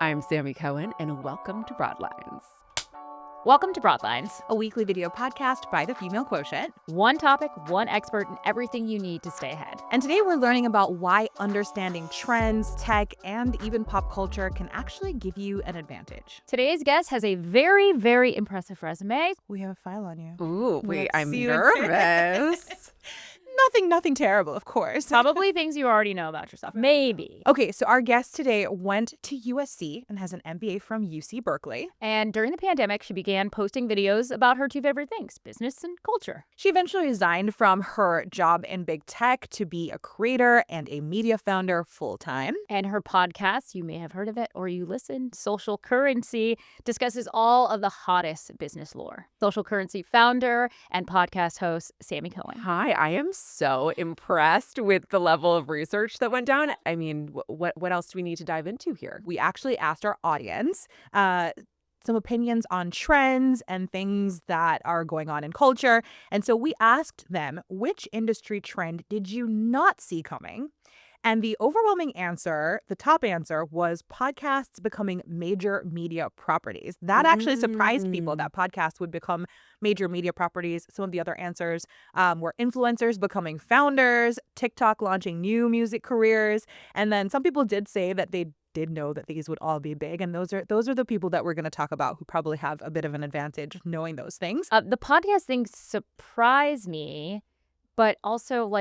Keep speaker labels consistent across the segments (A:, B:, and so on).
A: I'm Sammi Cohen, and welcome to Broadlines.
B: Welcome to Broadlines,
C: a weekly video podcast by the Female Quotient.
B: One topic, one expert, and everything you need to stay ahead.
C: And today we're learning about why understanding trends, tech, and even pop culture can actually give you an advantage.
B: Today's guest has a very, very impressive resume.
C: We have a file on you.
A: Ooh, wait, I'm nervous.
C: Nothing terrible, of course.
B: Probably things you already know about yourself. Maybe.
C: Okay, so our guest today went to USC and has an MBA from UC Berkeley.
B: And during the pandemic, she began posting videos about her two favorite things, business and culture.
C: She eventually resigned from her job in big tech to be a creator and a media founder full-time.
B: And her podcast, you may have heard of it or you listened, Social Currency, discusses all of the hottest business lore. Social Currency founder and podcast host, Sammi Cohen.
A: Hi, I am so impressed with the level of research that went down. I mean, what else do we need to dive into here?
C: We actually asked our audience some opinions on trends and things that are going on in culture. And so we asked them, which industry trend did you not see coming? And the overwhelming answer, the top answer, was podcasts becoming major media properties. That actually surprised people that podcasts would become major media properties. Some of the other answers were influencers becoming founders, TikTok launching new music careers. And then some people did say that they did know that these would all be big. And those are the people that we're going to talk about who probably have a bit of an advantage knowing those things.
B: The podcast thing surprised me, but also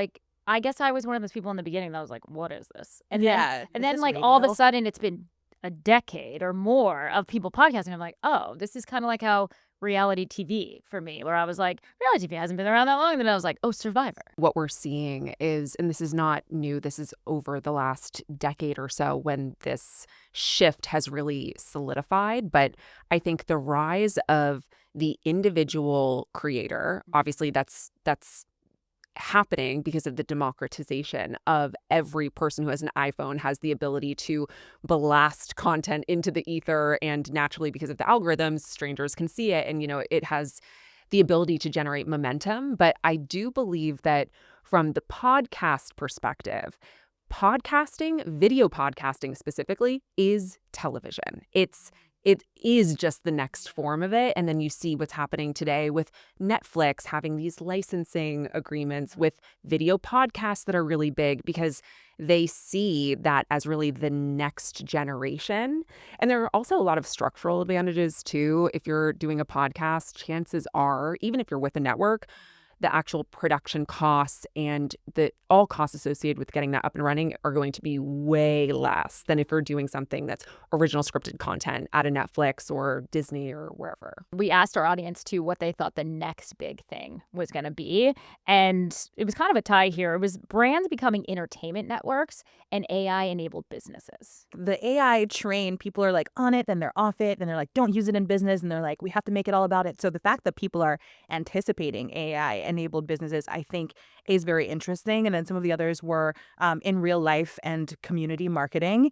B: I guess I was one of those people in the beginning that was like, what is this? And then all of a sudden it's been a decade or more of people podcasting. I'm like, oh, this is kind of like how reality TV for me, where I was like, reality TV hasn't been around that long. And then I was like, oh, Survivor.
A: What we're seeing is, and this is not new, this is over the last decade or so when this shift has really solidified. But I think the rise of the individual creator, obviously that's happening because of the democratization of every person who has an iPhone has the ability to blast content into the ether, and naturally because of the algorithms, strangers can see it, and it has the ability to generate momentum. But I do believe that from the podcast perspective, podcasting, video podcasting specifically, is television. It is just the next form of it. And then you see what's happening today with Netflix having these licensing agreements with video podcasts that are really big because they see that as really the next generation. And there are also a lot of structural advantages too. If you're doing a podcast, chances are, even if you're with a network, the actual production costs and all costs associated with getting that up and running are going to be way less than if you're doing something that's original scripted content at a Netflix or Disney or wherever.
B: We asked our audience too what they thought the next big thing was going to be. And it was kind of a tie here. It was brands becoming entertainment networks and AI-enabled businesses.
C: The AI train, people are like on it, then they're off it, then they're like, don't use it in business. And they're like, we have to make it all about it. So the fact that people are anticipating AI-enabled businesses, I think, is very interesting. And then some of the others were in real life and community marketing,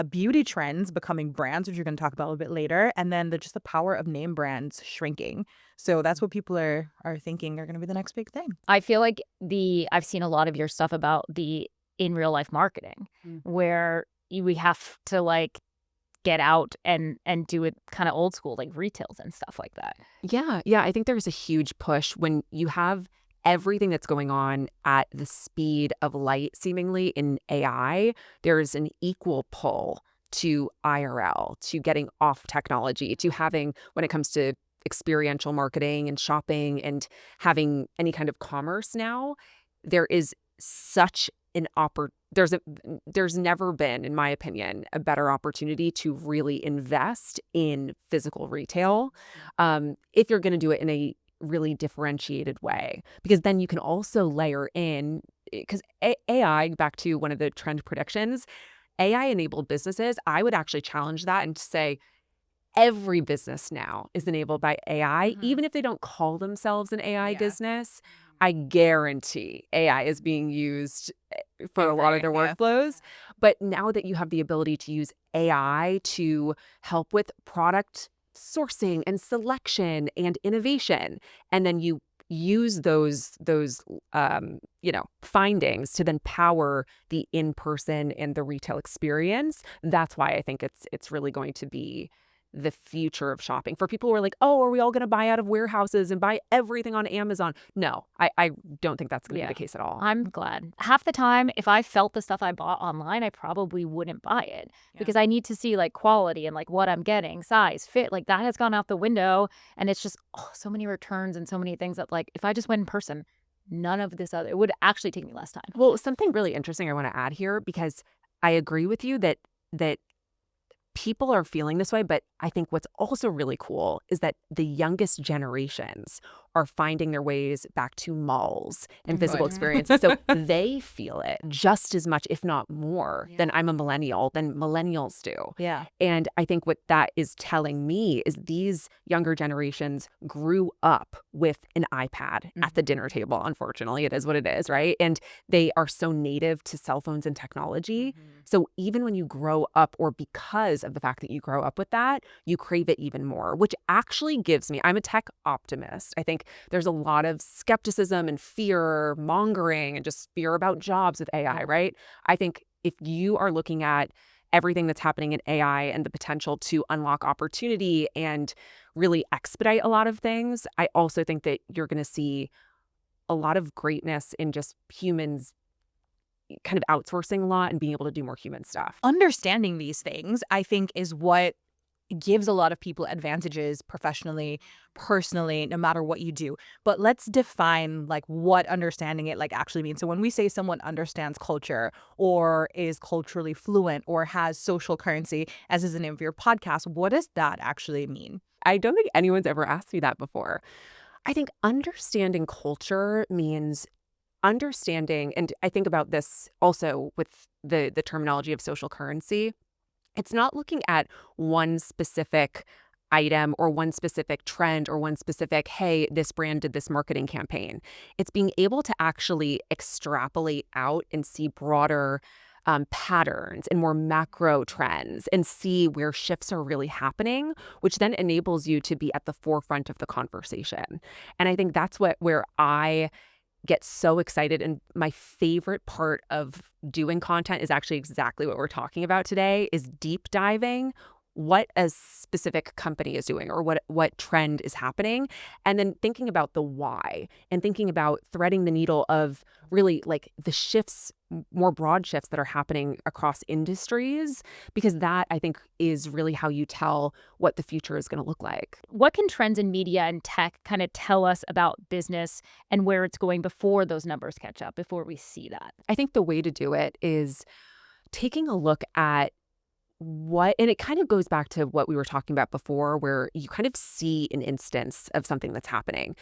C: beauty trends becoming brands, which you're going to talk about a little bit later, and then just the power of name brands shrinking. So that's what people are thinking are going to be the next big thing.
B: I feel like I've seen a lot of your stuff about the in real life marketing, where we have to get out and do it kind of old school, like retails and stuff like that.
A: Yeah. I think there's a huge push when you have everything that's going on at the speed of light, seemingly in AI. There's an equal pull to IRL, to getting off technology, to having, when it comes to experiential marketing and shopping and having any kind of commerce now, there is such an there's never been, in my opinion, a better opportunity to really invest in physical retail if you're going to do it in a really differentiated way, because then you can also layer in, because AI, back to one of the trend predictions, AI-enabled businesses, I would actually challenge that and say every business now is enabled by AI, even if they don't call themselves an AI business. I guarantee AI is being used for a lot of their workflows. But now that you have the ability to use AI to help with product sourcing and selection and innovation, and then you use those findings to then power the in-person and the retail experience. That's why I think it's really going to be the future of shopping. For people who are like, oh, are we all going to buy out of warehouses and buy everything on Amazon? No, I don't think that's going to be the case at all.
B: I'm glad. Half the time, if I felt the stuff I bought online, I probably wouldn't buy it because I need to see like quality and like what I'm getting, size, fit. Like that has gone out the window, and it's just so many returns and so many things that like if I just went in person, none of this other, it would actually take me less time.
A: Well, something really interesting I want to add here, because I agree with you that people are feeling this way, but I think what's also really cool is that the youngest generations are finding their ways back to malls and physical experiences. So they feel it just as much, if not more, than I'm a millennial, than millennials do.
C: Yeah.
A: And I think what that is telling me is these younger generations grew up with an iPad at the dinner table. Unfortunately, it is what it is, right? And they are so native to cell phones and technology. So even when you grow up, or because of the fact that you grow up with that, you crave it even more, which actually gives me, I'm a tech optimist. I think there's a lot of skepticism and fear mongering and just fear about jobs with AI, right? I think if you are looking at everything that's happening in AI and the potential to unlock opportunity and really expedite a lot of things, I also think that you're going to see a lot of greatness in just humans kind of outsourcing a lot and being able to do more human stuff.
C: Understanding these things, I think, is what gives a lot of people advantages professionally, personally, no matter what you do. But let's define like what understanding it like actually means. So when we say someone understands culture or is culturally fluent or has social currency, as is the name of your podcast, what does that actually mean?
A: I don't think anyone's ever asked me that before. I think understanding culture means understanding, and I think about this also with the terminology of social currency. It's not looking at one specific item or one specific trend or one specific, hey, this brand did this marketing campaign. It's being able to actually extrapolate out and see broader patterns and more macro trends and see where shifts are really happening, which then enables you to be at the forefront of the conversation. And I think that's where I get so excited. And my favorite part of doing content is actually exactly what we're talking about today, is deep diving what a specific company is doing or what trend is happening, and then thinking about the why and thinking about threading the needle of really like the shifts, more broad shifts that are happening across industries, because that I think is really how you tell what the future is going to look like.
B: What can trends in media and tech kind of tell us about business and where it's going before those numbers catch up, before we see that?
A: I think the way to do it is taking a look at and it kind of goes back to what we were talking about before, where you kind of see an instance of something that's happening.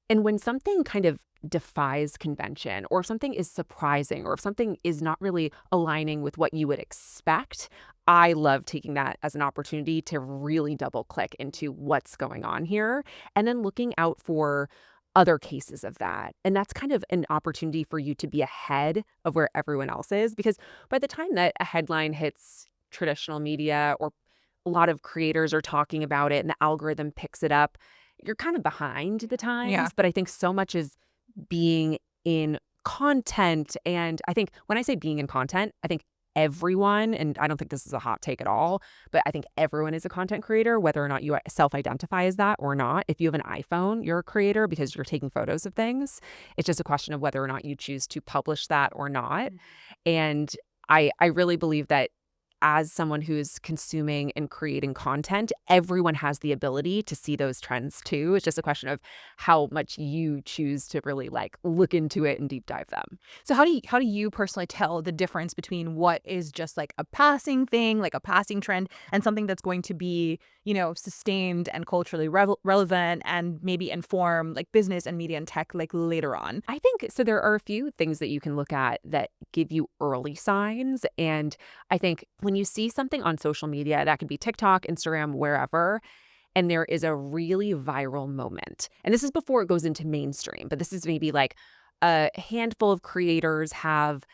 A: And when something kind of defies convention, or if something is surprising, or if something is not really aligning with what you would expect, I love taking that as an opportunity to really double click into what's going on here, and then looking out for other cases of that. And that's kind of an opportunity for you to be ahead of where everyone else is, because by the time that a headline hits traditional media, or a lot of creators are talking about it and the algorithm picks it up, you're kind of behind the times.
C: Yeah.
A: But I think so much is being in content. And I think when I say being in content, I think everyone, and I don't think this is a hot take at all, but I think everyone is a content creator, whether or not you self-identify as that or not. If you have an iPhone, you're a creator because you're taking photos of things. It's just a question of whether or not you choose to publish that or not. And I really believe that as someone who's consuming and creating content, everyone has the ability to see those trends too. It's just a question of how much you choose to really like look into it and deep dive them.
C: So how do you personally tell the difference between what is just like a passing thing, like a passing trend, and something that's going to be, sustained and culturally relevant and maybe inform like business and media and tech like later on?
A: I think so. There are a few things that you can look at that give you early signs. And I think when you see something on social media, that could be TikTok, Instagram, wherever, and there is a really viral moment, and this is before it goes into mainstream, but this is maybe like a handful of creators have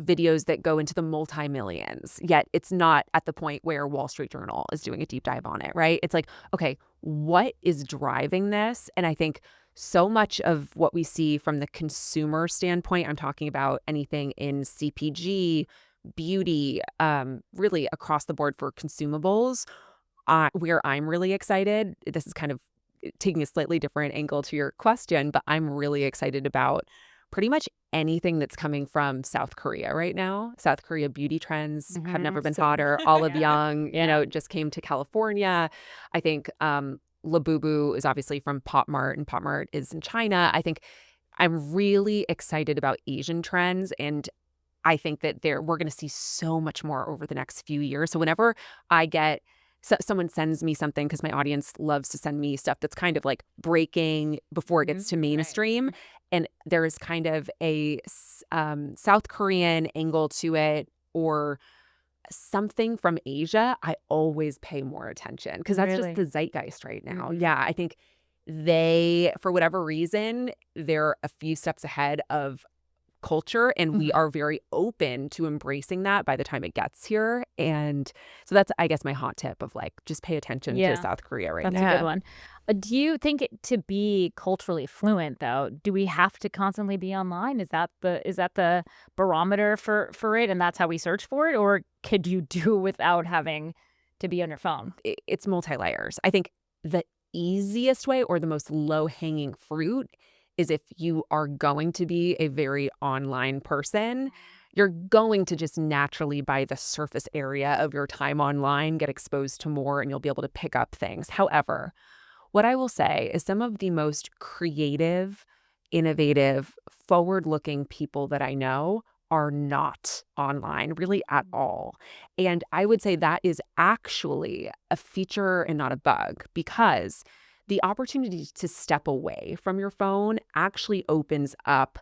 A: videos that go into the multi-millions, yet it's not at the point where Wall Street Journal is doing a deep dive on it, right? It's like, okay, what is driving this? And I think so much of what we see from the consumer standpoint, I'm talking about anything in CPG, beauty, really across the board for consumables, where I'm really excited, this is kind of taking a slightly different angle to your question, but I'm really excited about pretty much anything that's coming from South Korea right now. South Korea beauty trends have never been hotter. Olive Young, just came to California. I think Labubu is obviously from Pop Mart, and Pop Mart is in China. I think I'm really excited about Asian trends, and I think that we're going to see so much more over the next few years. So whenever I get someone sends me something, because my audience loves to send me stuff that's kind of like breaking before it gets to mainstream, and there is kind of a South Korean angle to it or something from Asia, I always pay more attention because that's just the zeitgeist right now. Yeah, I think they, for whatever reason, they're a few steps ahead of culture, and we are very open to embracing that by the time it gets here. And so that's, I guess, my hot tip of like, just pay attention to South Korea right now.
B: That's a good one. Do you think to be culturally fluent, though, do we have to constantly be online? Is that the barometer for it, and that's how we search for it, or could you do without having to be on your phone?
A: It's multi-layers. I think the easiest way, or the most low-hanging fruit, is if you are going to be a very online person, you're going to just naturally, by the surface area of your time online, get exposed to more, and you'll be able to pick up things. However, what I will say is some of the most creative, innovative, forward-looking people that I know are not online really at all. And I would say that is actually a feature and not a bug, because the opportunity to step away from your phone actually opens up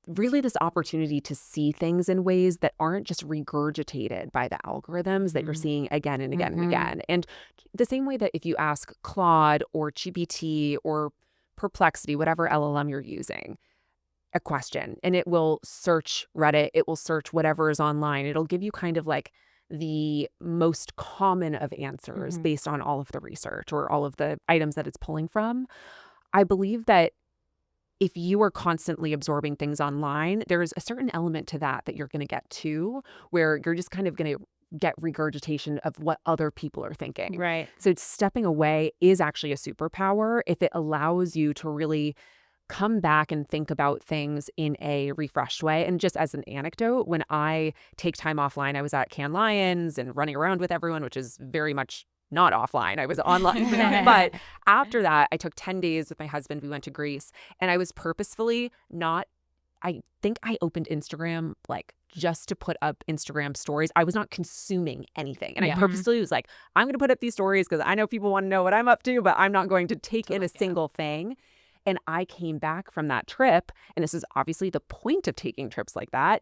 A: really this opportunity to see things in ways that aren't just regurgitated by the algorithms that you're seeing again and again and again. And the same way that if you ask Claude or GPT or Perplexity, whatever LLM you're using, a question, and it will search Reddit, it will search whatever is online. It'll give you kind of like the most common of answers based on all of the research or all of the items that it's pulling from. I believe that if you are constantly absorbing things online, there's a certain element to that you're going to get to, where you're just kind of going to get regurgitation of what other people are thinking.
B: Right.
A: So stepping away is actually a superpower if it allows you to really come back and think about things in a refreshed way. And just as an anecdote, when I take time offline, I was at Cannes Lions and running around with everyone, which is very much not offline. I was online. But after that, I took 10 days with my husband. We went to Greece, and I was purposefully not, I think I opened Instagram like just to put up Instagram stories. I was not consuming anything. And I purposely was like, I'm going to put up these stories because I know people want to know what I'm up to, but I'm not going to take in a single thing. And I came back from that trip, and this is obviously the point of taking trips like that.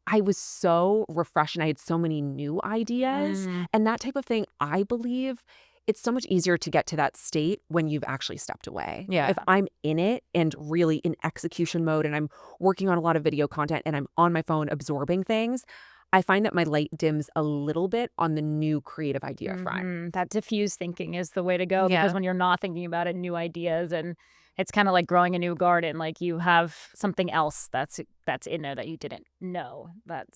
A: I was so refreshed, and I had so many new ideas. And that type of thing, I believe, it's so much easier to get to that state when you've actually stepped away.
B: Yeah.
A: If I'm in it and really in execution mode, and I'm working on a lot of video content, and I'm on my phone absorbing things, I find that my light dims a little bit on the new creative idea front.
B: That diffuse thinking is the way to go, because when you're not thinking about it, new ideas, and it's kind of like growing a new garden. Like you have something else that's in there that you didn't know.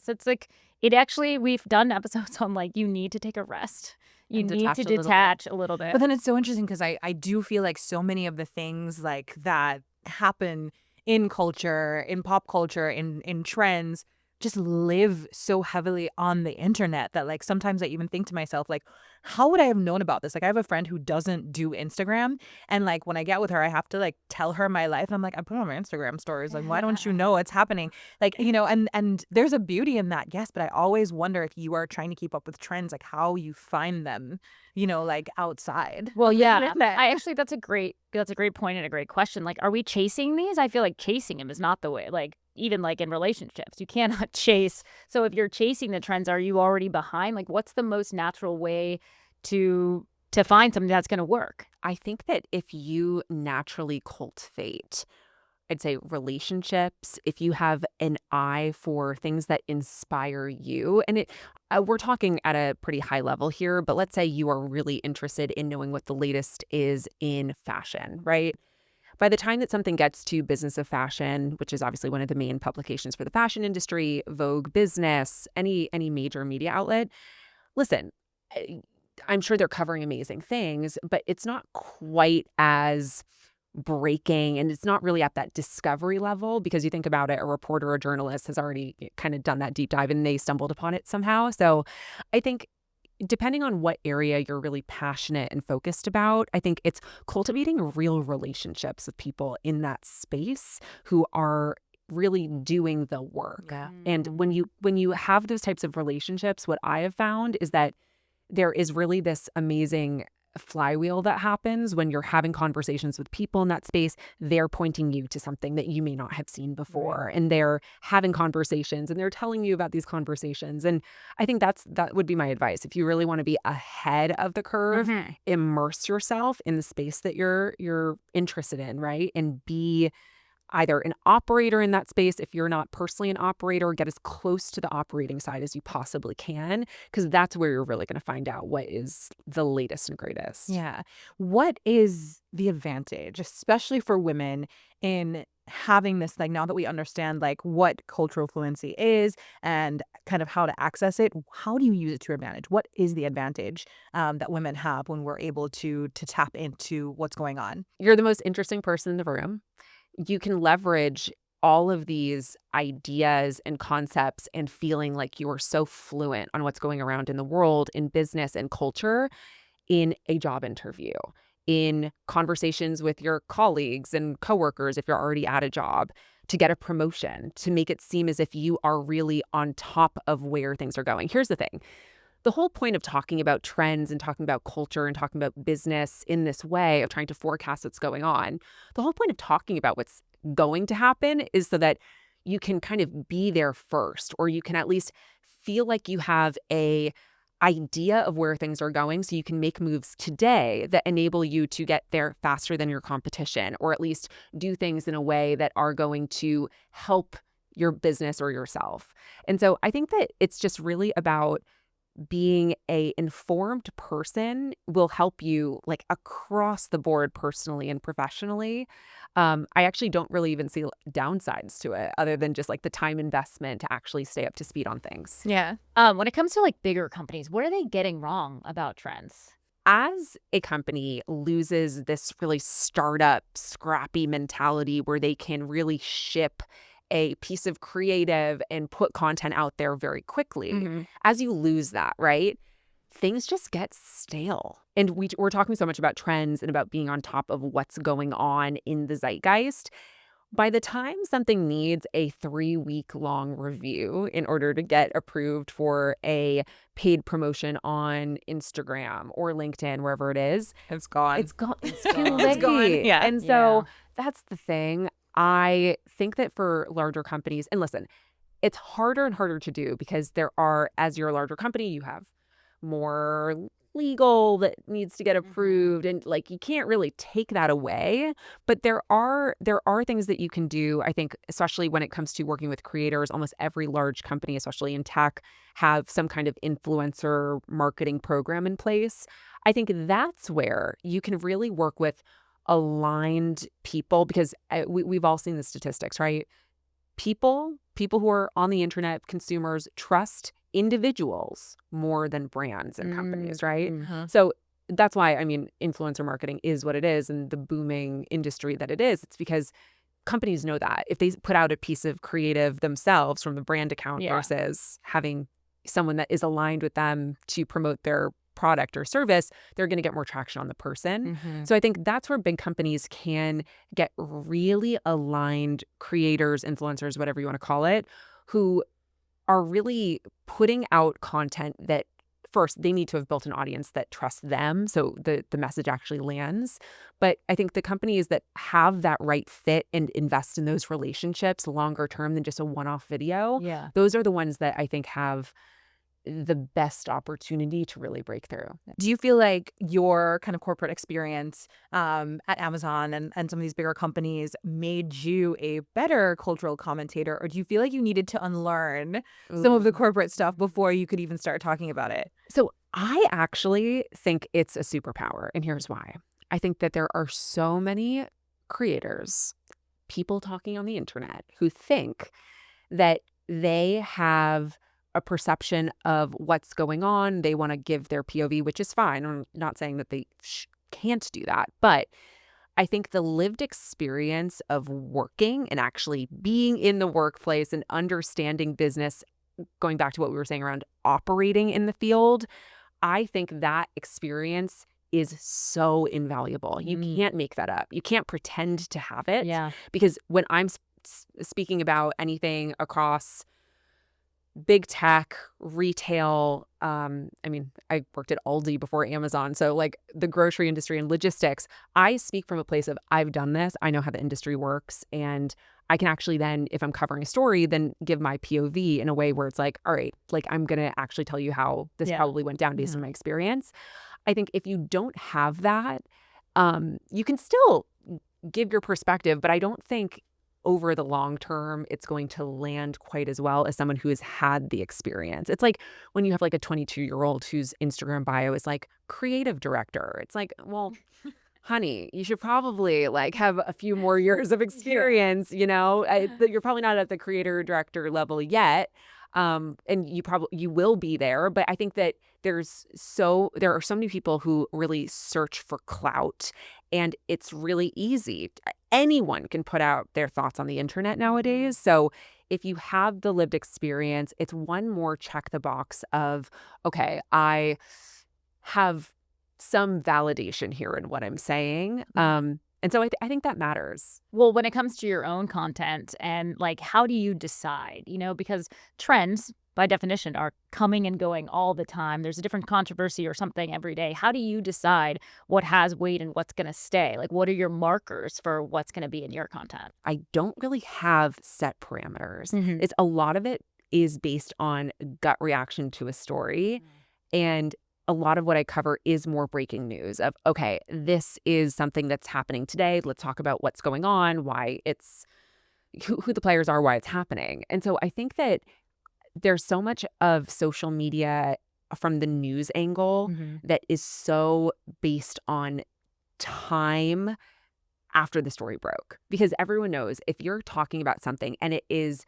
B: It's like, it actually, we've done episodes on like, you need to take a rest. You need to detach a little bit.
C: But then it's so interesting because I do feel like so many of the things like that happen in culture, in pop culture, in trends, just live so heavily on the internet that like sometimes I even think to myself, like, how would I have known about this? Like, I have a friend who doesn't do Instagram, and like when I get with her, I have to like tell her my life, and I'm like, I put on my Instagram stories, like, why don't you know what's happening? Like, you know, and there's a beauty in that, yes, but I always wonder, if you are trying to keep up with trends, like how you find them, you know, like outside.
B: Well, yeah, I actually, that's a great point and a great question. Like, are we chasing these? I feel like chasing them is not the way. Like, even like in relationships, you cannot chase. So if you're chasing the trends, are you already behind? Like, what's the most natural way to find something that's going to work?
A: I think that if you naturally cultivate, I'd say, relationships, if you have an eye for things that inspire you, and we're talking at a pretty high level here, but let's say you are really interested in knowing what the latest is in fashion, right? by the time that something gets to Business of Fashion, which is obviously one of the main publications for the fashion industry, Vogue Business, any major media outlet, listen, I- I'm sure they're covering amazing things, but it's not quite as breaking, and it's not really at that discovery level, because you think about it, a reporter or journalist has already kind of done that deep dive and they stumbled upon it somehow. So I think depending on what area you're really passionate and focused about, I think it's cultivating real relationships with people in that space who are really doing the work.
C: Yeah.
A: And when you have those types of relationships, what I have found is that there is really this amazing flywheel that happens when you're having conversations with people in that space. They're pointing you to something that you may not have seen before,
C: Right.
A: and they're having conversations and they're telling you about these conversations. And I think that would be my advice. If you really want to be ahead of the curve, immerse yourself in the space that you're interested in, right? And be either an operator in that space. If you're not personally an operator, get as close to the operating side as you possibly can, because that's where you're really going to find out what is the latest and greatest.
C: Yeah. What is the advantage, especially for women, in having this, like, now that we understand like what cultural fluency is and kind of how to access it, how do you use it to your advantage? What is the advantage that women have when we're able to tap into what's going on?
A: You're the most interesting person in the room. You can leverage all of these ideas and concepts and feeling like you are so fluent on what's going around in the world, in business and culture, in a job interview, in conversations with your colleagues and coworkers if you're already at a job, to get a promotion, to make it seem as if you are really on top of where things are going. Here's the thing. The whole point of talking about trends and talking about culture and talking about business in this way of trying to forecast what's going on, the whole point of talking about what's going to happen is so that you can kind of be there first, or you can at least feel like you have a idea of where things are going, so you can make moves today that enable you to get there faster than your competition, or at least do things in a way that are going to help your business or yourself. And so I think that it's just really about being a informed person will help you like across the board, personally and professionally. I actually don't really even see downsides to it, other than just like the time investment to actually stay up to speed on things.
C: Yeah.
B: When it comes to like bigger companies, what are they getting wrong about trends?
A: As a company loses this really startup, scrappy mentality where they can really ship a piece of creative and put content out there very quickly, as you lose that, right? Things just get stale. And we're talking so much about trends and about being on top of what's going on in the zeitgeist. By the time something needs a 3-week-long review in order to get approved for a paid promotion on Instagram or LinkedIn, wherever it is,
C: It's gone.
A: it's gone. It's too
C: gone.
A: late.
C: It's gone. Yeah.
A: And so that's the thing. I think that for larger companies, and listen, it's harder and harder to do because there are, as you're a larger company, you have more legal that needs to get approved, and like you can't really take that away. But there are things that you can do. I think, especially when it comes to working with creators, almost every large company, especially in tech, have some kind of influencer marketing program in place. I think that's where you can really work with aligned people, because we've all seen the statistics, right? People who are on the internet, consumers, trust individuals more than brands and companies, right? So that's why, I mean, influencer marketing is what it is, and the booming industry that it is. It's because companies know that if they put out a piece of creative themselves from the brand account versus having someone that is aligned with them to promote their product or service, they're going to get more traction on the person. So I think that's where big companies can get really aligned creators, influencers, whatever you want to call it, who are really putting out content that, first, they need to have built an audience that trusts them, so the message actually lands. But I think the companies that have that right fit and invest in those relationships longer term than just a one-off video, those are the ones that I think have the best opportunity to really break through.
C: Do you feel like your kind of corporate experience at Amazon and some of these bigger companies made you a better cultural commentator, or do you feel like you needed to unlearn some of the corporate stuff before you could even start talking about it?
A: So I actually think it's a superpower, and here's why. I think that there are so many creators, people talking on the internet who think that they have a perception of what's going on. They want to give their POV, which is fine. I'm not saying that they can't do that. But I think the lived experience of working and actually being in the workplace and understanding business, going back to what we were saying around operating in the field, I think that experience is so invaluable. You can't make that up. You can't pretend to have it.
B: Yeah.
A: Because when I'm speaking about anything across big tech, retail, I mean, I worked at Aldi before Amazon. So like the grocery industry and logistics, I speak from a place of I've done this. I know how the industry works. And I can actually then, if I'm covering a story, then give my POV in a way where it's like, all right, like I'm going to actually tell you how this probably went down based on my experience. I think if you don't have that, you can still give your perspective, but I don't think over the long term, it's going to land quite as well as someone who has had the experience. It's like when you have like a 22-year-old whose Instagram bio is like creative director. It's like, well, honey, you should probably like have a few more years of experience, you know? You're probably not at the creator director level yet. And you will be there, but I think that there are so many people who really search for clout, and it's really easy. Anyone can put out their thoughts on the internet nowadays. So if you have the lived experience, it's one more check the box of, okay, I have some validation here in what I'm saying. And so I think that matters.
B: Well, when it comes to your own content and like, how do you decide, because trends by definition are coming and going all the time. There's a different controversy or something every day. How do you decide what has weight and what's going to stay? Like, what are your markers for what's going to be in your content?
A: I don't really have set parameters.
B: Mm-hmm.
A: It's a lot of it is based on gut reaction to a story. And a lot of what I cover is more breaking news of, okay, this is something that's happening today. Let's talk about what's going on, why it's, who the players are, why it's happening. And so I think that there's so much of social media from the news angle that is so based on time after the story broke. Because everyone knows if you're talking about something and it is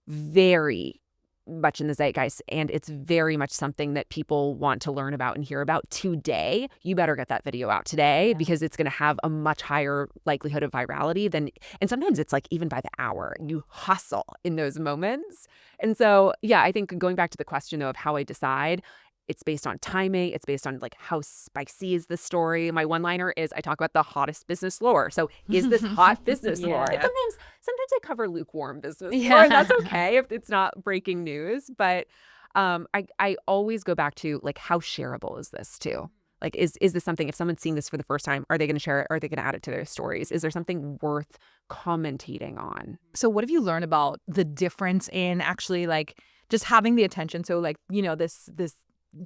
A: very much in the zeitgeist and it's very much something that people want to learn about and hear about today, you better get that video out today because it's going to have a much higher likelihood of virality than, and sometimes it's like even by the hour, you hustle in those moments. And so, yeah, I think going back to the question though of how I decide, it's based on timing. It's based on like how spicy is the story. My one-liner is I talk about the hottest business lore. So is this hot business lore? And sometimes I cover lukewarm business lore, and that's okay if it's not breaking news. But I always go back to like how shareable is this too? Like is this something, if someone's seeing this for the first time, are they going to share it? Are they going to add it to their stories? Is there something worth commentating on?
C: So what have you learned about the difference in actually like just having the attention? So like, this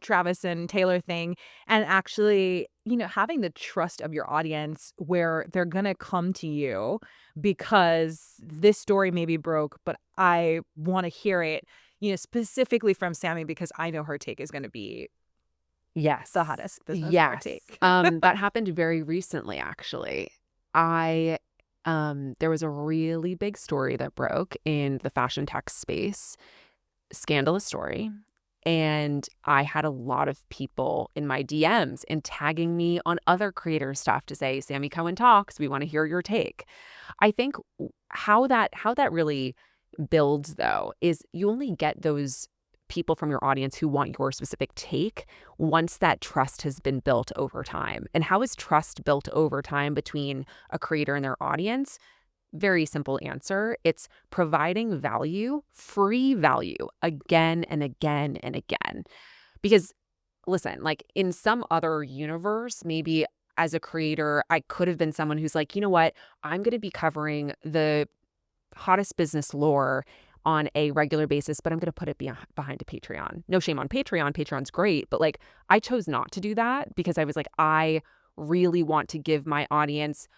C: Travis and Taylor thing, and actually, having the trust of your audience where they're going to come to you because this story maybe broke, but I want to hear it, specifically from Sammi because I know her take is going to be the hottest business lore take.
A: That happened very recently, actually. There was a really big story that broke in the fashion tech space, scandalous story. And I had a lot of people in my DMs and tagging me on other creator stuff to say, Sammi Cohen talks, we want to hear your take. I think how that really builds, though, is you only get those people from your audience who want your specific take once that trust has been built over time. And how is trust built over time between a creator and their audience? Very simple answer. It's providing value, free value, again and again and again. Because listen, like in some other universe, maybe as a creator, I could have been someone who's like, you know what, I'm going to be covering the hottest business lore on a regular basis, but I'm going to put it behind a Patreon. No shame on Patreon. Patreon's great. But like, I chose not to do that because I was like, I really want to give my audience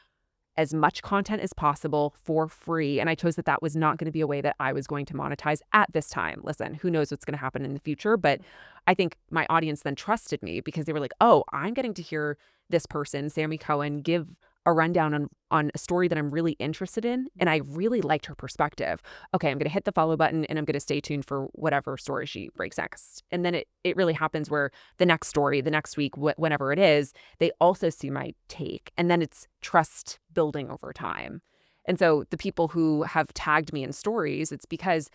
A: as much content as possible for free. And I chose that was not going to be a way that I was going to monetize at this time. Listen, who knows what's going to happen in the future? But I think my audience then trusted me because they were like, oh, I'm getting to hear this person, Sammi Cohen, give a rundown on a story that I'm really interested in, and I really liked her perspective. Okay, I'm going to hit the follow button and I'm going to stay tuned for whatever story she breaks next. And then it really happens where the next story, the next week, whenever it is, they also see my take. And then it's trust building over time. And so the people who have tagged me in stories, it's because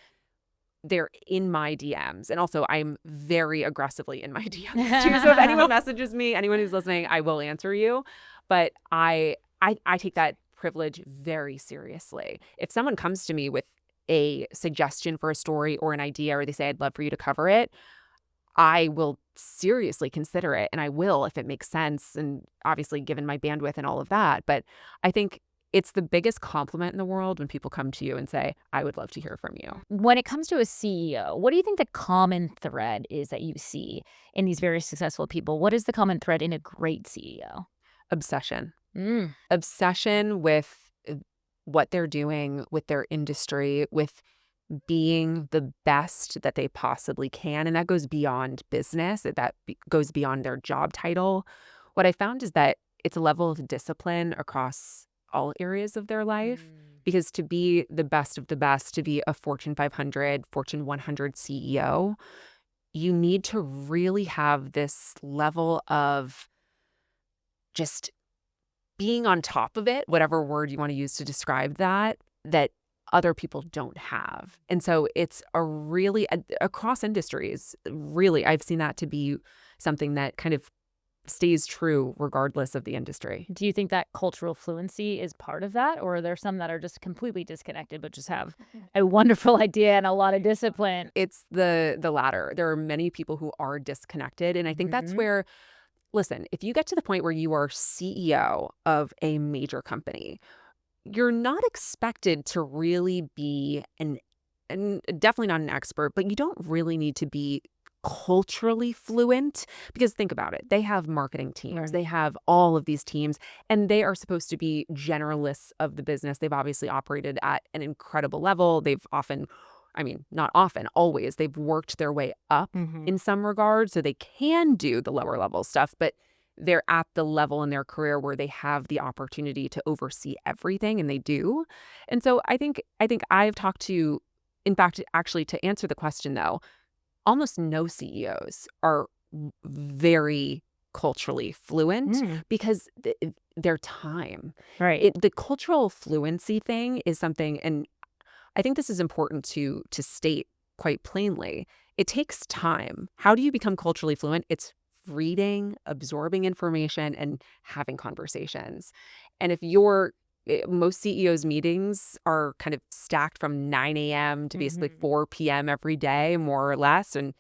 A: they're in my DMs. And also I'm very aggressively in my DMs too. So if anyone messages me, anyone who's listening, I will answer you. But I take that privilege very seriously. If someone comes to me with a suggestion for a story or an idea, or they say, I'd love for you to cover it, I will seriously consider it. And I will if it makes sense. And obviously given my bandwidth and all of that. But I think it's the biggest compliment in the world when people come to you and say, I would love to hear from you.
B: When it comes to a CEO, what do you think the common thread is that you see in these very successful people? What is the common thread in a great CEO?
A: Obsession. Obsession with what they're doing, with their industry, with being the best that they possibly can. And that goes beyond business. That goes beyond their job title. What I found is that it's a level of discipline across all areas of their life, because to be the best of the best, to be a Fortune 500, Fortune 100 CEO, you need to really have this level of just being on top of it, whatever word you want to use to describe that other people don't have. And so it's a really, across industries, really, I've seen that to be something that kind of stays true regardless of the industry.
B: Do you think that cultural fluency is part of that? Or are there some that are just completely disconnected but just have a wonderful idea and a lot of discipline?
A: It's the latter. There are many people who are disconnected. And I think that's where, listen, if you get to the point where you are CEO of a major company, you're not expected to really be and definitely not an expert, but you don't really need to be culturally fluent, because think about it. They have marketing teams.
B: Right.
A: They have all of these teams, and they are supposed to be generalists of the business. They've obviously operated at an incredible level. They've often, I mean, not often, always, they've worked their way up in some regard, so they can do the lower level stuff, but they're at the level in their career where they have the opportunity to oversee everything, and they do. And so I think I've talked to, in fact, actually, to answer the question though, almost no CEOs are very culturally fluent because their time.
B: Right.
A: The cultural fluency thing is something, and I think this is important to state quite plainly. It takes time. How do you become culturally fluent? It's reading, absorbing information, and having conversations. And if most CEOs' meetings are kind of stacked from 9 a.m. to basically 4 p.m. every day, more or less, and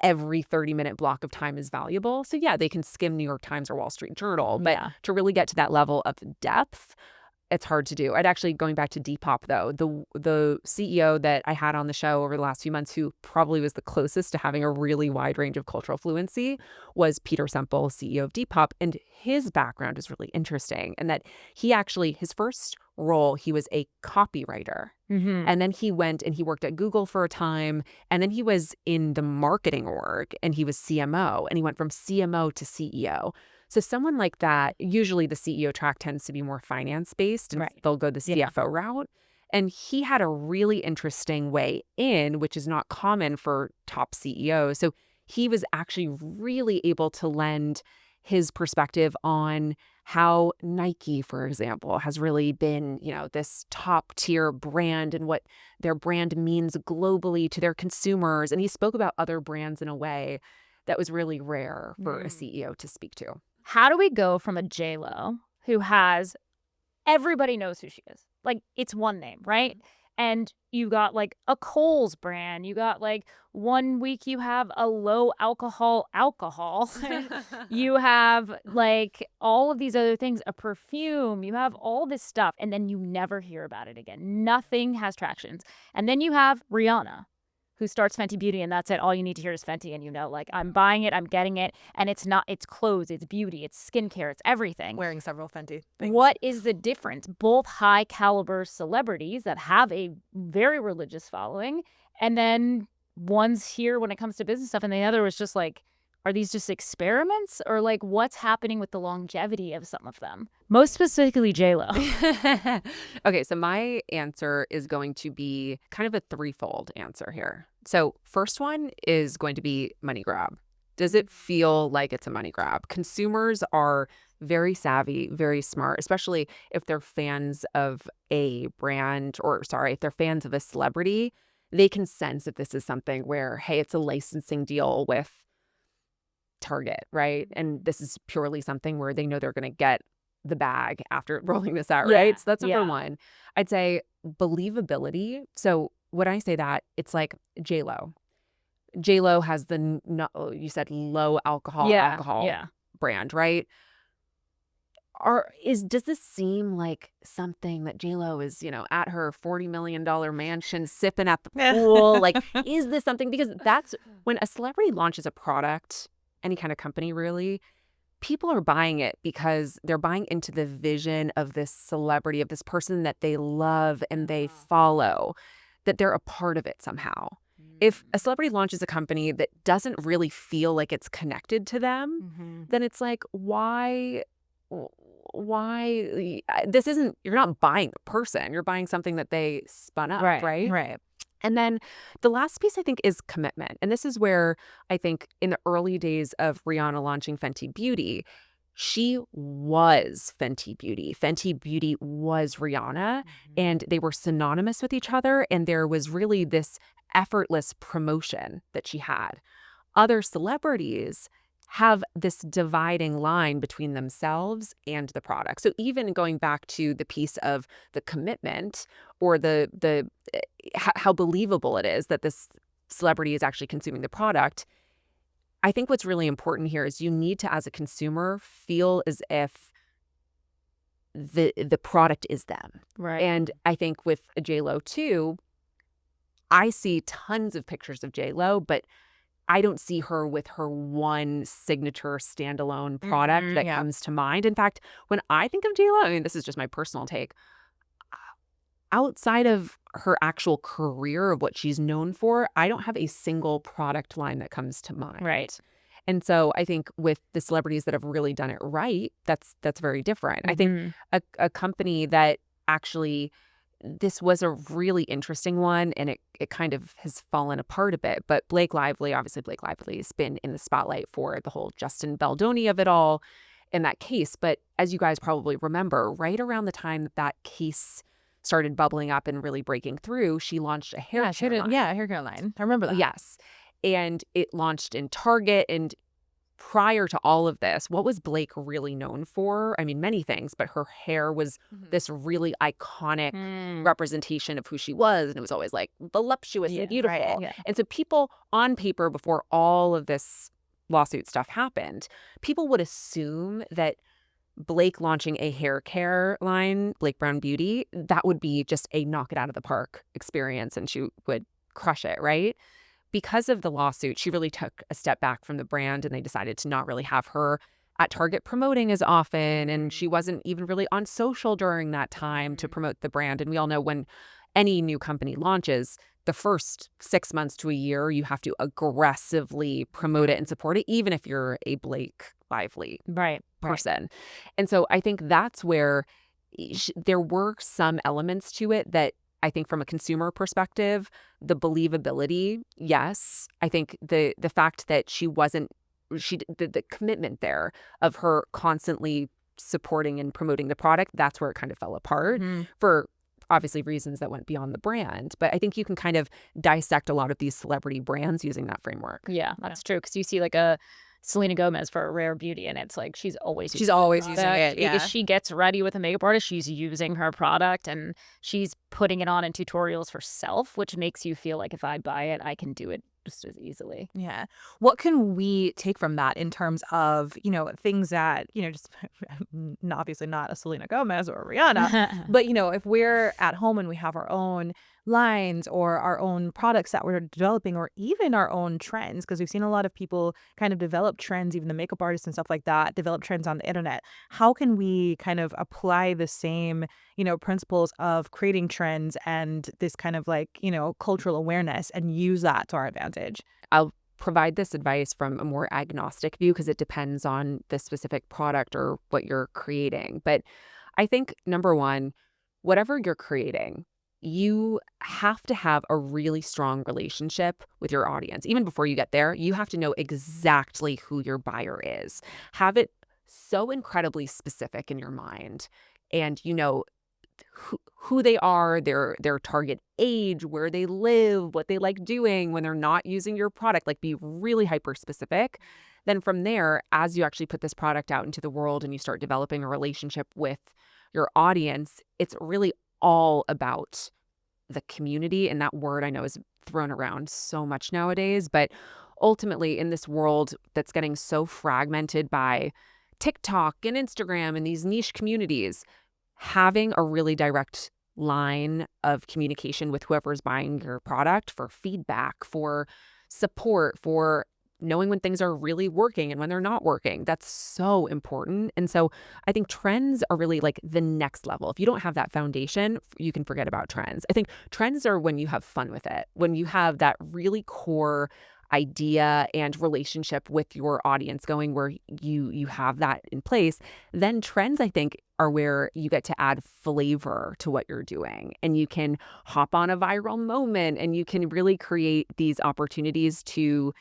A: every 30-minute block of time is valuable. So yeah, they can skim New York Times or Wall Street Journal, but to really get to that level of depth, it's hard to do. I'd actually, going back to Depop though, the CEO that I had on the show over the last few months, who probably was the closest to having a really wide range of cultural fluency, was Peter Semple, CEO of Depop. And his background is really interesting, and that he actually, his first role, he was a copywriter. And then he went and he worked at Google for a time, and then he was in the marketing org and he was CMO, and he went from CMO to CEO. So someone like that, usually the CEO track tends to be more finance-based, and they'll go the CFO route. And he had a really interesting way in, which is not common for top CEOs. So he was actually really able to lend his perspective on how Nike, for example, has really been, this top tier brand and what their brand means globally to their consumers. And he spoke about other brands in a way that was really rare for a CEO to speak to.
B: How do we go from a J-Lo who has, everybody knows who she is. Like, it's one name, right? And you got like a Kohl's brand. You got like 1 week you have a low alcohol. You have like all of these other things, a perfume. You have all this stuff. And then you never hear about it again. Nothing has tractions. And then you have Rihanna, who starts Fenty Beauty, and that's it. All you need to hear is Fenty, and like, I'm buying it, I'm getting it, and it's clothes, it's beauty, it's skincare, it's everything.
C: Wearing several Fenty things.
B: What is the difference? Both high caliber celebrities that have a very religious following, and then one's here when it comes to business stuff, and the other was just like, are these just experiments, or like what's happening with the longevity of some of them? Most specifically J-Lo.
A: Okay, so my answer is going to be kind of a threefold answer here. So first one is going to be money grab. Does it feel like it's a money grab? Consumers are very savvy, very smart, especially if they're fans of a brand, or sorry, if they're fans of a celebrity. They can sense if this is something where, hey, it's a licensing deal with Target, right? And this is purely something where they know they're going to get the bag after rolling this out,
B: Yeah,
A: right? So that's number
B: yeah.
A: one. I'd say believability. So when I say that, it's like J-Lo. J-Lo has the, no, you said low alcohol
B: Yeah.
A: brand, right? Does this seem like something that J-Lo is, at her $40 million mansion sipping at the pool? Like, is this something? Because that's when a celebrity launches a product, any kind of company really, people are buying it because they're buying into the vision of this celebrity, of this person that they love and they follow, that they're a part of it somehow. If a celebrity launches a company that doesn't really feel like it's connected to them, then it's like, why this isn't, you're not buying a person, you're buying something that they spun up, right?
C: Right.
A: And then the last piece I think is commitment. And this is where I think in the early days of Rihanna launching Fenty Beauty, she was Fenty Beauty. Fenty Beauty was Rihanna, and they were synonymous with each other. And there was really this effortless promotion that she had. Other celebrities have this dividing line between themselves and the product. So even going back to the piece of the commitment, or how believable it is that this celebrity is actually consuming the product, I think what's really important here is you need to, as a consumer, feel as if the product is them.
B: Right.
A: And I think with J-Lo too, I see tons of pictures of J-Lo, but I don't see her with her one signature standalone product that comes to mind. In fact, when I think of J-Lo, I mean, this is just my personal take, outside of her actual career of what she's known for, I don't have a single product line that comes to mind.
B: Right.
A: And so I think with the celebrities that have really done it right, that's very different. I think a company that actually, this was a really interesting one, and it kind of has fallen apart a bit. But Blake Lively has been in the spotlight for the whole Justin Baldoni of it all in that case. But as you guys probably remember, right around the time that case started bubbling up and really breaking through, she launched a hair care line.
C: a hair care line. I remember that.
A: Yes. And it launched in Target. And prior to all of this, what was Blake really known for? I mean, many things, but her hair was this really iconic representation of who she was. And it was always like voluptuous and beautiful.
C: Right, yeah.
A: And so people on paper, before all of this lawsuit stuff happened, people would assume that Blake launching a hair care line, Blake Brown Beauty, that would be just a knock it out of the park experience and she would crush it, right? Because of the lawsuit, she really took a step back from the brand, and they decided to not really have her at Target promoting as often. And she wasn't even really on social during that time to promote the brand. And we all know when any new company launches, the first 6 months to a year, you have to aggressively promote it and support it, even if you're a Blake Lively person. And so I think that's where there were some elements to it that I think from a consumer perspective, the believability, yes. I think the fact that the commitment there of her constantly supporting and promoting the product, that's where it kind of fell apart for obviously reasons that went beyond the brand. But I think you can kind of dissect a lot of these celebrity brands using that framework.
B: Yeah, that's true. Because you see like a Selena Gomez for a Rare Beauty, and it's like she's always using
C: it. Yeah.
B: If she gets ready with a makeup artist, she's using her product and she's putting it on in tutorials herself, which makes you feel like if I buy it, I can do it just as easily.
C: Yeah. What can we take from that in terms of, things that, just obviously not a Selena Gomez or a Rihanna, but, if we're at home and we have our own lines or our own products that we're developing, or even our own trends, because we've seen a lot of people kind of develop trends, even the makeup artists and stuff like that, develop trends on the internet. How can we kind of apply the same, principles of creating trends and this kind of like, cultural awareness and use that to our advantage?
A: I'll provide this advice from a more agnostic view because it depends on the specific product or what you're creating. But I think number one, whatever you're creating, you have to have a really strong relationship with your audience. Even before you get there, you have to know exactly who your buyer is. Have it so incredibly specific in your mind. And you know who they are, their target age, where they live, what they like doing when they're not using your product, like be really hyper specific. Then from there, as you actually put this product out into the world and you start developing a relationship with your audience, it's really all about the community. And that word I know is thrown around so much nowadays, but ultimately in this world that's getting so fragmented by TikTok and Instagram and these niche communities, having a really direct line of communication with whoever's buying your product for feedback, for support, for knowing when things are really working and when they're not working. That's so important. And so I think trends are really like the next level. If you don't have that foundation, you can forget about trends. I think trends are when you have fun with it, when you have that really core idea and relationship with your audience going where you have that in place. Then trends, I think, are where you get to add flavor to what you're doing, and you can hop on a viral moment and you can really create these opportunities to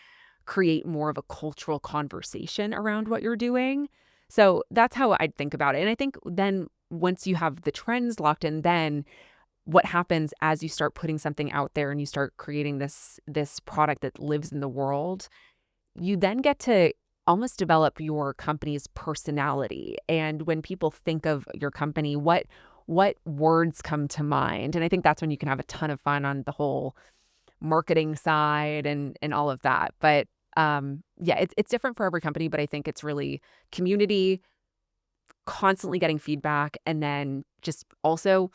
A: create more of a cultural conversation around what you're doing. So that's how I'd think about it. And I think then once you have the trends locked in, then what happens as you start putting something out there and you start creating this product that lives in the world, you then get to almost develop your company's personality. And when people think of your company, what words come to mind? And I think that's when you can have a ton of fun on the whole marketing side and all of that. But yeah, it's different for every company, but I think it's really community, constantly getting feedback, and then just also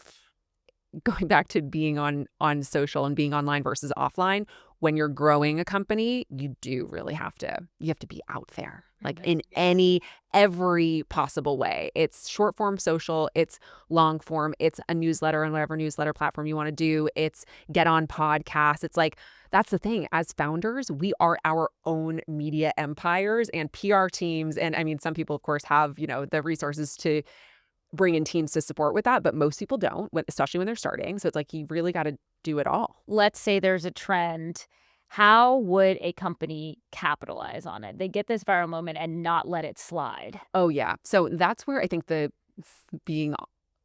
A: going back to being on social and being online versus offline. When you're growing a company, you do really have to be out there, like in every possible way. It's short form social, it's long form, it's a newsletter and whatever newsletter platform you want to do, it's get on podcasts. It's like, that's the thing. As founders, we are our own media empires and PR teams. And I mean, some people, of course, have, the resources to bring in teams to support with that, but most people don't, especially when they're starting. So it's like you really got to do it all.
B: Let's say there's a trend. How would a company capitalize on it? They get this viral moment and not let it slide.
A: Oh, yeah. So that's where I think the being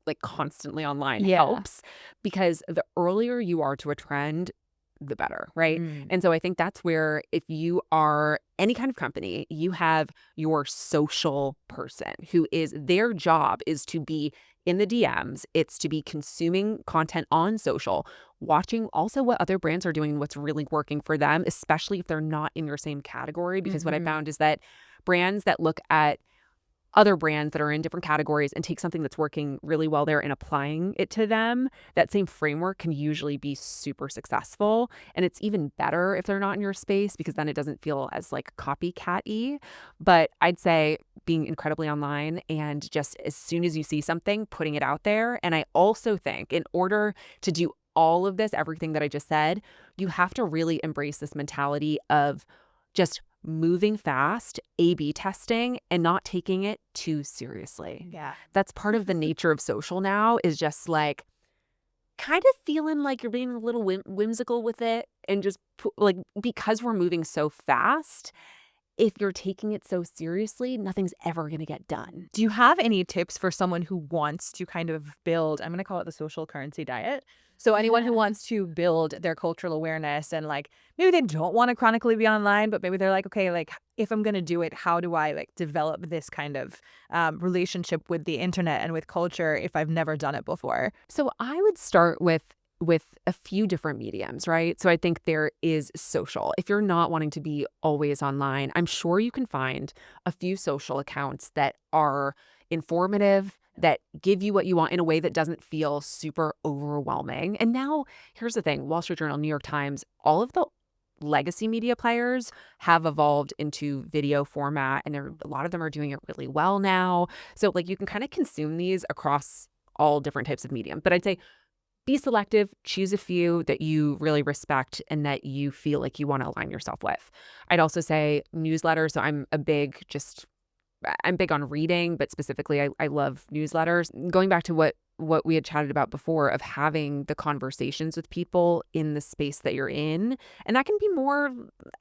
A: like constantly online helps, because the earlier you are to a trend, the better, right? And so I think that's where, if you are any kind of company, you have your social person who is, their job is to be in the DMs. It's to be consuming content on social, watching also what other brands are doing, what's really working for them, especially if they're not in your same category. Because what I found is that brands that look at other brands that are in different categories and take something that's working really well there and applying it to them, that same framework can usually be super successful. And it's even better if they're not in your space, because then it doesn't feel as like copycat-y. But I'd say being incredibly online and just as soon as you see something, putting it out there. And I also think in order to do all of this, everything that I just said, you have to really embrace this mentality of just moving fast, A/B testing, and not taking it too seriously.
C: Yeah.
A: That's part of the nature of social now, is just like kind of feeling like you're being a little whimsical with it, and just like, because we're moving so fast, if you're taking it so seriously, nothing's ever going to get done.
C: Do you have any tips for someone who wants to kind of build, I'm going to call it the social currency diet? So anyone who wants to build their cultural awareness, and like maybe they don't want to chronically be online, but maybe they're like, okay, like if I'm going to do it, how do I like develop this kind of relationship with the internet and with culture if I've never done it before?
A: So I would start with a few different mediums, right? So I think there is social. If you're not wanting to be always online, I'm sure you can find a few social accounts that are informative, that give you what you want in a way that doesn't feel super overwhelming. And now here's the thing, Wall Street Journal, New York Times, all of the legacy media players have evolved into video format, and a lot of them are doing it really well now. So like you can kind of consume these across all different types of medium. But I'd say be selective, choose a few that you really respect and that you feel like you want to align yourself with. I'd also say newsletters. So I'm big on reading, but specifically I love newsletters. Going back to what we had chatted about before of having the conversations with people in the space that you're in. And that can be more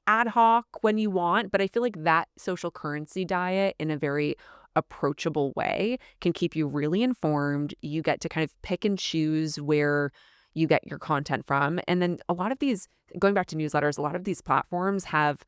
A: ad hoc when you want, but I feel like that social currency diet in a very approachable way can keep you really informed. You get to kind of pick and choose where you get your content from. And then a lot of these, going back to newsletters, a lot of these platforms have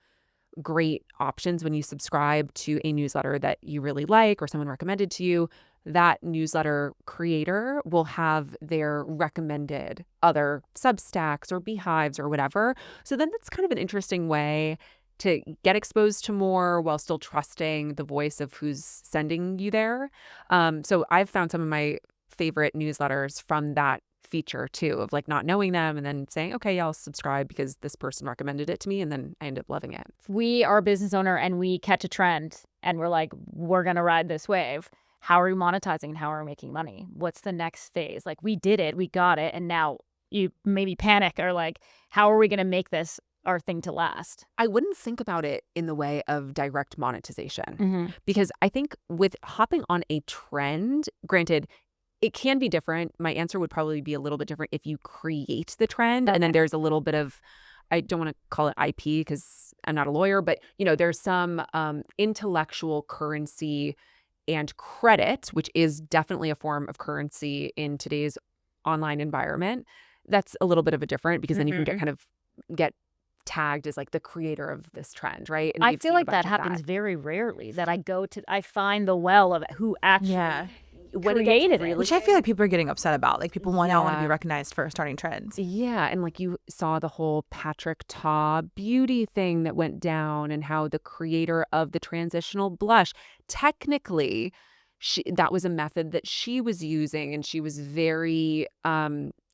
A: great options when you subscribe to a newsletter that you really like or someone recommended to you. That newsletter creator will have their recommended other Substacks or Beehives or whatever. So then that's kind of an interesting way to get exposed to more while still trusting the voice of who's sending you there. So I've found some of my favorite newsletters from that feature too, of like not knowing them and then saying, okay, yeah, I'll subscribe because this person recommended it to me, and then I end up loving it.
B: If we are a business owner and we catch a trend and we're like, we're going to ride this wave, how are we monetizing and how are we making money? What's the next phase? Like, we did it, we got it, and now you maybe panic or like, how are we going to make this our thing to last?
A: I wouldn't think about it in the way of direct monetization because I think with hopping on a trend, granted, it can be different. My answer would probably be a little bit different if you create the trend. And then there's a little bit of, I don't want to call it IP because I'm not a lawyer, but there's some intellectual currency and credit, which is definitely a form of currency in today's online environment. That's a little bit of a different, because then you can get tagged as like the creator of this trend, right? And
B: I
A: we've
B: feel
A: seen a
B: like
A: bunch
B: that
A: of
B: happens very rarely, that I find the well of who actually
A: when it gets
B: created
A: really
B: it.
C: Which I feel like people are getting upset about. Like, people now want to be
A: Yeah.
C: recognized for starting trends.
A: Yeah, and like you saw the whole Patrick Ta beauty thing that went down, and how the creator of the transitional blush, technically, that was a method that she was using, and she was very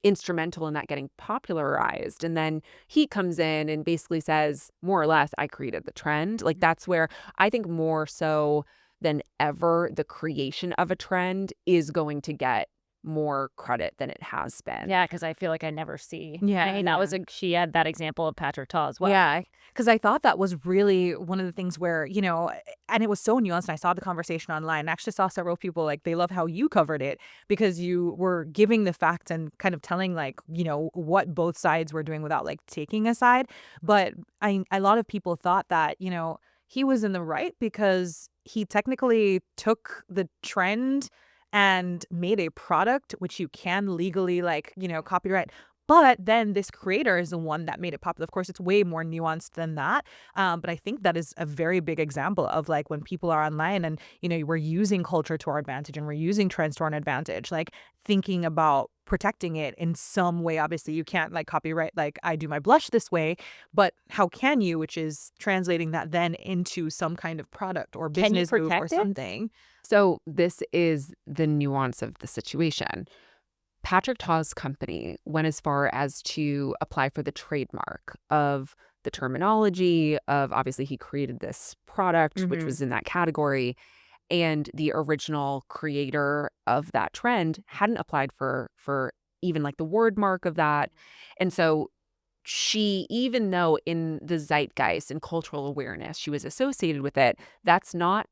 A: instrumental in that getting popularized. And then he comes in and basically says, more or less, I created the trend. Like, that's where I think more so than ever, the creation of a trend is going to get more credit than it has been.
B: Yeah, because I feel like I never see.
C: Yeah,
B: I mean, that was she had that example of Patrick Ta as well.
C: Yeah, because I thought that was really one of the things where, and it was so nuanced. And I saw the conversation online. I actually saw several people, like, they love how you covered it because you were giving the facts and kind of telling, like, what both sides were doing without, like, taking a side. But a lot of people thought that, he was in the right because he technically took the trend and made a product which you can legally, like, copyright. But then this creator is the one that made it popular. Of course, it's way more nuanced than that. But I think that is a very big example of, like, when people are online and, we're using culture to our advantage and we're using trends to our advantage, like, thinking about protecting it in some way. Obviously, you can't, like, copyright, like, I do my blush this way, but how can you, which is translating that then into some kind of product or business move or
B: protect it?
C: something.
A: So this is the nuance of the situation. Patrick Ta's company went as far as to apply for the trademark of the terminology of, obviously, he created this product, which was in that category. And the original creator of that trend hadn't applied for even like the word mark of that. And so she, even though in the zeitgeist and cultural awareness she was associated with it, that's not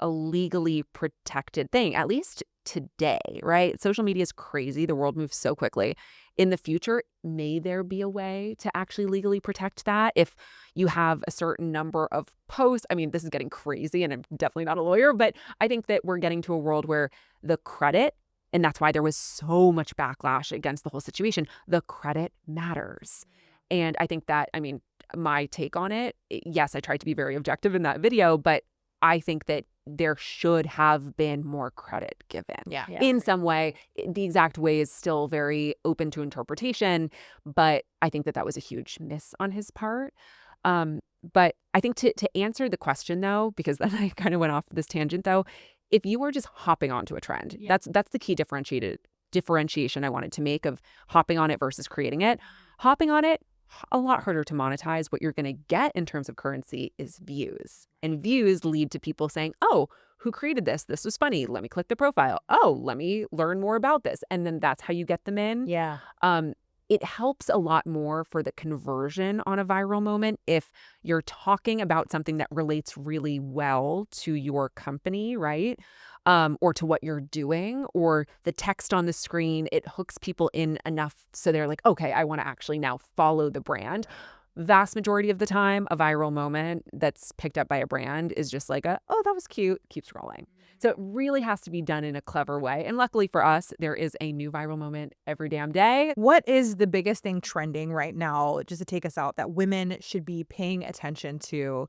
A: a legally protected thing, at least today, right? Social media is crazy. The world moves so quickly. In the future, may there be a way to actually legally protect that if you have a certain number of posts? I mean, this is getting crazy, and I'm definitely not a lawyer, but I think that we're getting to a world where the credit, and that's why there was so much backlash against the whole situation, the credit matters. And I think that, I mean, my take on it, yes, I tried to be very objective in that video, but I think that there should have been more credit given in some way. The exact way is still very open to interpretation, but I think that that was a huge miss on his part. But I think to answer the question, though, because then I kind of went off this tangent, though, if you were just hopping onto a trend, that's the key differentiation I wanted to make of hopping on it versus creating it. Hopping on it, a lot harder to monetize. What you're going to get in terms of currency is views. And views lead to people saying, oh, who created this? This was funny. Let me click the profile. Oh, let me learn more about this. And then that's how you get them in.
B: Yeah.
A: It helps a lot more for the conversion on a viral moment if you're talking about something that relates really well to your company, right? Or to what you're doing, or the text on the screen, it hooks people in enough so they're like, okay, I want to actually now follow the brand. Vast majority of the time, a viral moment that's picked up by a brand is just like oh, that was cute, keep scrolling. So it really has to be done in a clever way. And luckily for us, there is a new viral moment every damn day.
C: What is the biggest thing trending right now, just to take us out, that women should be paying attention to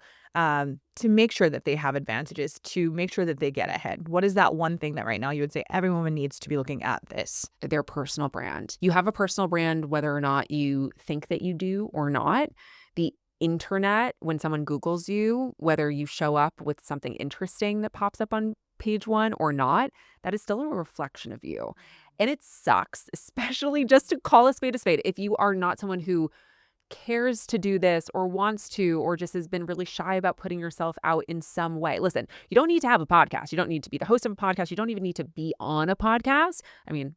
C: make sure that they have advantages, to make sure that they get ahead? What is that one thing that right now you would say every woman needs to be looking at this?
A: Their personal brand. You have a personal brand, whether or not you think that you do or not. The internet, when someone Googles you, whether you show up with something interesting that pops up on page one or not, that is still a reflection of you. And it sucks, especially just to call a spade a spade. If you are not someone who cares to do this or wants to, or just has been really shy about putting yourself out in some way. Listen, you don't need to have a podcast. You don't need to be the host of a podcast. You don't even need to be on a podcast. I mean,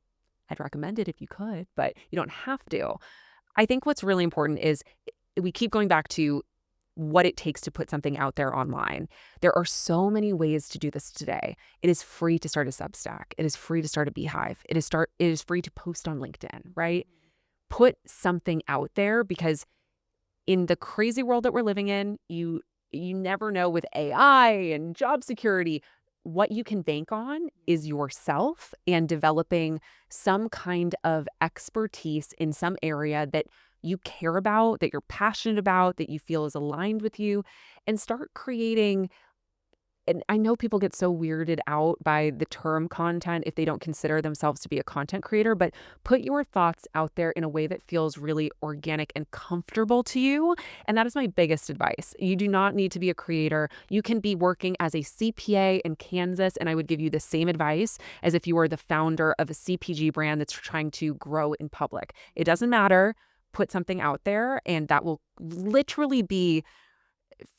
A: I'd recommend it if you could, but you don't have to. I think what's really important is we keep going back to what it takes to put something out there online. There are so many ways to do this today. It is free to start a Substack. It is free to start a Beehive. It is free to post on LinkedIn, right? Put something out there, because in the crazy world that we're living in, you never know with AI and job security. What you can bank on is yourself and developing some kind of expertise in some area that you care about, that you're passionate about, that you feel is aligned with you, and start creating. And I know people get so weirded out by the term content if they don't consider themselves to be a content creator, but put your thoughts out there in a way that feels really organic and comfortable to you. And that is my biggest advice. You do not need to be a creator. You can be working as a CPA in Kansas, and I would give you the same advice as if you were the founder of a CPG brand that's trying to grow in public. It doesn't matter. Put something out there, and that will literally be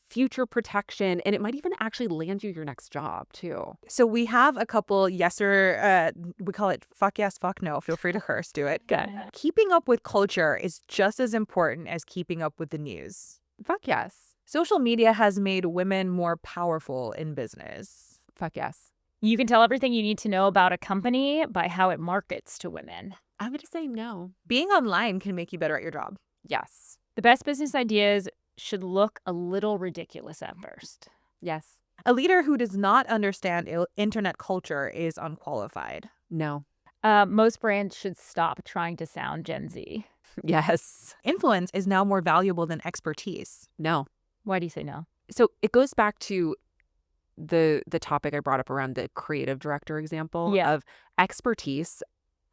A: future protection, and it might even actually land you your next job too.
C: So we have a couple we call it fuck yes, fuck no. Feel free to curse, do it.
A: Good.
C: Keeping up with culture is just as important as keeping up with the news.
A: Fuck yes.
C: Social media has made women more powerful in business.
A: Fuck yes.
B: You can tell everything you need to know about a company by how it markets to women.
A: I'm going to say no.
C: Being online can make you better at your job.
A: Yes.
B: The best business ideas should look a little ridiculous at first.
A: Yes.
C: A leader who does not understand internet culture is unqualified.
A: No.
B: Most brands should stop trying to sound Gen Z.
A: Yes.
C: Influence is now more valuable than expertise.
A: No.
B: Why do you say no?
A: So it goes back to the topic I brought up around the creative director example of expertise.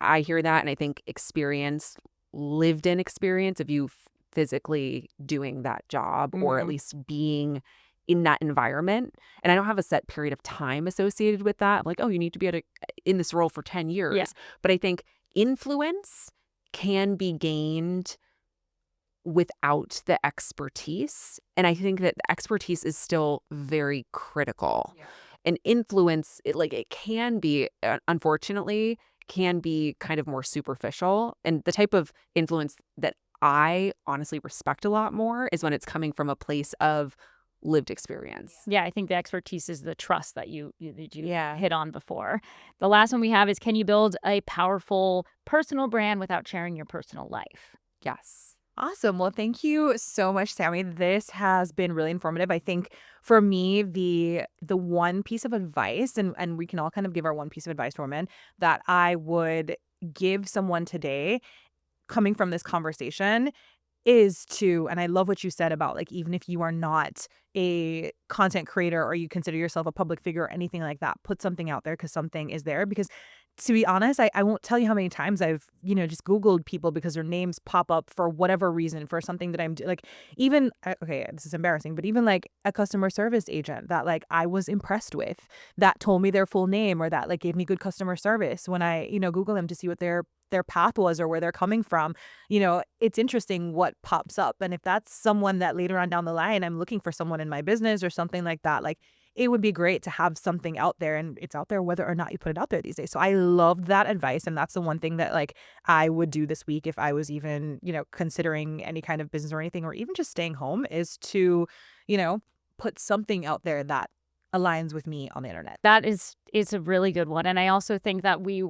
A: I hear that, and I think experience, lived in experience of you physically doing that job, or at least being in that environment. And I don't have a set period of time associated with that. I'm like, oh, you need to be in this role for 10 years.
B: Yeah.
A: But I think influence can be gained without the expertise. And I think that the expertise is still very critical. Yeah. And influence, it can be, unfortunately, can be kind of more superficial. And the type of influence that I honestly respect a lot more is when it's coming from a place of lived experience.
B: Yeah, I think the expertise is the trust that you hit on before. The last one we have is, can you build a powerful personal brand without sharing your personal life?
A: Yes.
C: Awesome. Well, thank you so much, Sammi. This has been really informative. I think for me, the one piece of advice, and we can all kind of give our one piece of advice for women, that I would give someone today coming from this conversation is to, and I love what you said about, like, even if you are not a content creator or you consider yourself a public figure or anything like that, put something out there, because something is there. Because to be honest, I won't tell you how many times I've, just Googled people because their names pop up for whatever reason for something that I'm like, even, okay, this is embarrassing, but even like a customer service agent that like I was impressed with that told me their full name or that like gave me good customer service when I, Google them to see what their path was or where they're coming from. It's interesting what pops up. And if that's someone that later on down the line, I'm looking for someone in my business or something like that, like it would be great to have something out there, and it's out there whether or not you put it out there these days. So I loved that advice. And that's the one thing that like I would do this week if I was even, considering any kind of business or anything, or even just staying home, is to, put something out there that aligns with me on the internet.
B: That is a really good one. And I also think that we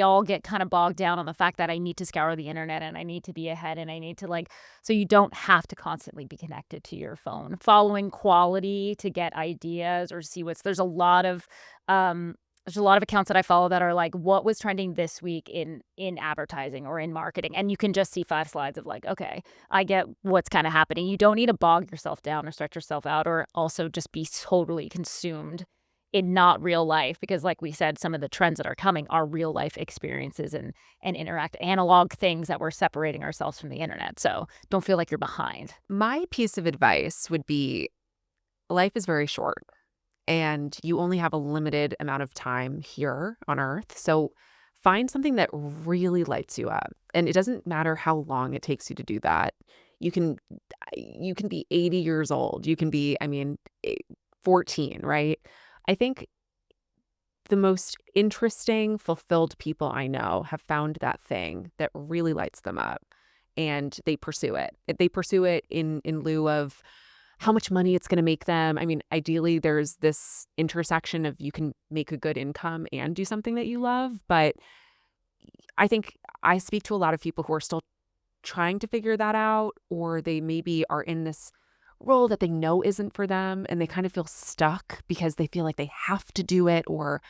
B: all get kind of bogged down on the fact that I need to scour the internet and I need to be ahead and I need to like, so you don't have to constantly be connected to your phone. Following quality to get ideas or see there's a lot of accounts that I follow that are like, what was trending this week in advertising or in marketing? And you can just see 5 slides of like, okay, I get what's kind of happening. You don't need to bog yourself down or stretch yourself out or also just be totally consumed in not real life, because like we said, some of the trends that are coming are real life experiences and interact analog things that we're separating ourselves from the internet. So don't feel like you're behind.
A: My piece of advice would be life is very short. And you only have a limited amount of time here on Earth. So find something that really lights you up. And it doesn't matter how long it takes you to do that. You can be 80 years old. You can be, 14, right? I think the most interesting, fulfilled people I know have found that thing that really lights them up. And they pursue it. They pursue it in lieu of how much money it's going to make them. Ideally, there's this intersection of you can make a good income and do something that you love. But I think I speak to a lot of people who are still trying to figure that out, or they maybe are in this role that they know isn't for them and they kind of feel stuck because they feel like they have to do it, or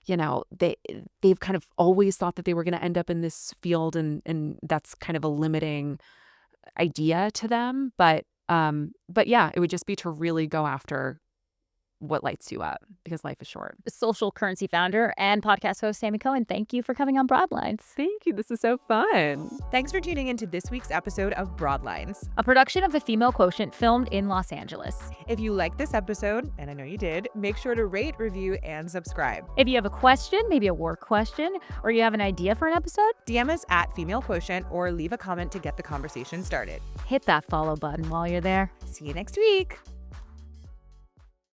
A: they've kind of always thought that they were going to end up in this field, and that's kind of a limiting idea to them. But yeah, it would just be to really go after what lights you up, because life is short.
B: Social Currency founder and podcast host Sammi Cohen, thank you for coming on Broadlines.
A: Thank you. This is so fun.
C: Thanks for tuning into this week's episode of Broadlines,
B: a production of the Female Quotient, filmed in Los Angeles.
C: If you liked this episode, and I know you did, make sure to rate, review, and subscribe.
B: If you have a question, maybe a work question, or you have an idea for an episode,
C: DM us at Female Quotient or leave a comment to get the conversation started.
B: Hit that follow button while you're there.
C: See you next week.